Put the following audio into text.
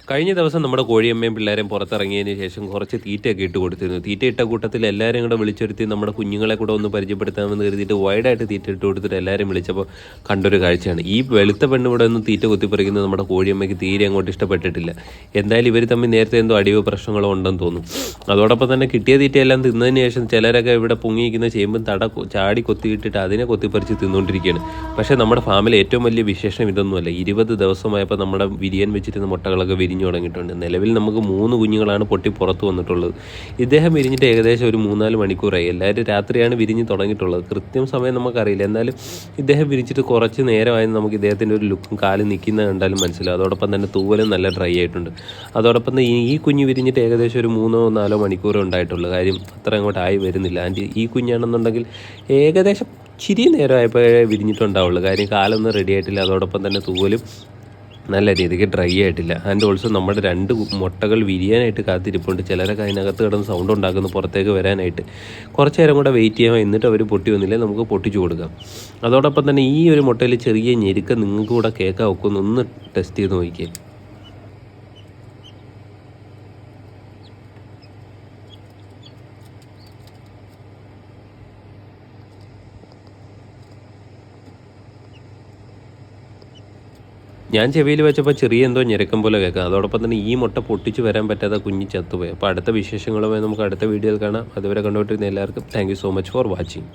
കഴിഞ്ഞ ദിവസം നമ്മുടെ കോഴിയമ്മയും പിള്ളേരെയും പുറത്തിറങ്ങിയതിന് ശേഷം കുറച്ച് തീറ്റയൊക്കെ ഇട്ട് കൊടുത്തിരുന്നു. തീറ്റ ഇട്ട കൂട്ടത്തിൽ എല്ലാവരും കൂടെ വിളിച്ചെടുത്തി നമ്മുടെ കുഞ്ഞുങ്ങളെ കൂടെ ഒന്ന് പരിചയപ്പെടുത്താമെന്ന് കരുതിയിട്ട് വൈഡായിട്ട് തീറ്റ ഇട്ട് കൊടുത്തിട്ട് എല്ലാവരും വിളിച്ചപ്പോൾ കണ്ടൊരു കാഴ്ചയാണ്. ഈ വെളുത്ത പെണ്ണ് ഇവിടെ ഒന്ന് തീറ്റ കുത്തിപ്പറിക്കുന്നത് നമ്മുടെ കോഴിയമ്മയ്ക്ക് തീരെ അങ്ങോട്ട് ഇഷ്ടപ്പെട്ടിട്ടില്ല. എന്തായാലും ഇവർ തമ്മിൽ നേരത്തെ എന്തോ അടിയോ പ്രശ്നങ്ങളോ ഉണ്ടെന്ന് തോന്നും. അതോടൊപ്പം തന്നെ കിട്ടിയ തീറ്റയെല്ലാം തിന്നതിന് ശേഷം ചിലരൊക്കെ ഇവിടെ പൊങ്ങിയിരിക്കുന്ന ചേമ്പും ചാടി കൊത്തിയിട്ടിട്ട് അതിനെ കൊത്തിപ്പറിച്ച് തിന്നുകൊണ്ടിരിക്കുകയാണ്. പക്ഷേ നമ്മുടെ ഫാമിലെ ഏറ്റവും വലിയ വിശേഷം ഇതൊന്നുമല്ല. 20 ദിവസമായപ്പോൾ നമ്മുടെ വിരിയൻ വെച്ചിരുന്ന മുട്ടകളൊക്കെ വിരിഞ്ഞു തുടങ്ങിയിട്ടുണ്ട്. നിലവിൽ നമുക്ക് 3 കുഞ്ഞുങ്ങളാണ് പൊട്ടി പുറത്ത് വന്നിട്ടുള്ളത്. ഇദ്ദേഹം വിരിഞ്ഞിട്ട് ഏകദേശം ഒരു 3-4 മണിക്കൂറായി. എല്ലാവരും രാത്രിയാണ് വിരിഞ്ഞ് തുടങ്ങിയിട്ടുള്ളത്. കൃത്യം സമയം നമുക്കറിയില്ല. എന്നാലും ഇദ്ദേഹം വിരിച്ചിട്ട് കുറച്ച് നേരമായെന്ന് നമുക്ക് ഇദ്ദേഹത്തിൻ്റെ ഒരു ലുക്കും കാല് നിൽക്കുന്നത് കണ്ടാലും മനസ്സിലാവും. അതോടൊപ്പം തന്നെ തൂവലും നല്ല ഡ്രൈ ആയിട്ടുണ്ട്. അതോടൊപ്പം തന്നെ ഈ കുഞ്ഞ് വിരിഞ്ഞിട്ട് ഏകദേശം ഒരു 3-4 മണിക്കൂറേ ഉണ്ടായിട്ടുള്ളൂ. കാര്യം അത്ര അങ്ങോട്ട് ആയി വരുന്നില്ല. ആൻഡ് ഈ കുഞ്ഞാണെന്നുണ്ടെങ്കിൽ ഏകദേശം ഇച്ചിരി നേരമായപ്പോഴേ വിരിഞ്ഞിട്ടുണ്ടാവുള്ളൂ. കാര്യം കാലൊന്നും റെഡി ആയിട്ടില്ല. അതോടൊപ്പം തന്നെ തൂവലും നല്ല രീതിക്ക് ഡ്രൈ ആയിട്ടില്ല. ആൻഡ് ഓൾസോ നമ്മുടെ 2 മുട്ടകൾ വിരിയാനായിട്ട് കാത്തിരിപ്പുണ്ട്. ചിലരൊക്കെ അതിനകത്ത് കിടന്ന് സൗണ്ട് ഉണ്ടാക്കുന്നു പുറത്തേക്ക് വരാനായിട്ട്. കുറച്ച് നേരം കൂടെ വെയിറ്റ് ചെയ്യാം. എന്നിട്ട് അവർ പൊട്ടി വന്നില്ലേ നമുക്ക് പൊട്ടിച്ചു കൊടുക്കാം. അതോടൊപ്പം തന്നെ ഈ ഒരു മുട്ടയിൽ ചെറിയ ഞെരുക്കം നിങ്ങൾക്ക് കൂടെ കേൾക്കാൻ ഒക്കുന്നു. ഒന്ന് ടെസ്റ്റ് ചെയ്ത് നോക്കിയേ. ഞാൻ ചെവിയിൽ വെച്ചപ്പോൾ ചെറിയ എന്തോ ഞെരക്കം പോലെ കേൾക്കാം. അതോടൊപ്പം തന്നെ ഈ മുട്ട പൊട്ടിച്ച് വരാൻ പറ്റാതെ കുഞ്ഞ് ചത്തുപോയി. അപ്പോൾ അടുത്ത വിശേഷങ്ങളുമായി നമുക്ക് അടുത്ത വീഡിയോയിൽ കാണാം. അതുവരെ കണ്ടുകൊണ്ടിരുന്ന എല്ലാവർക്കും thank you so much for watching.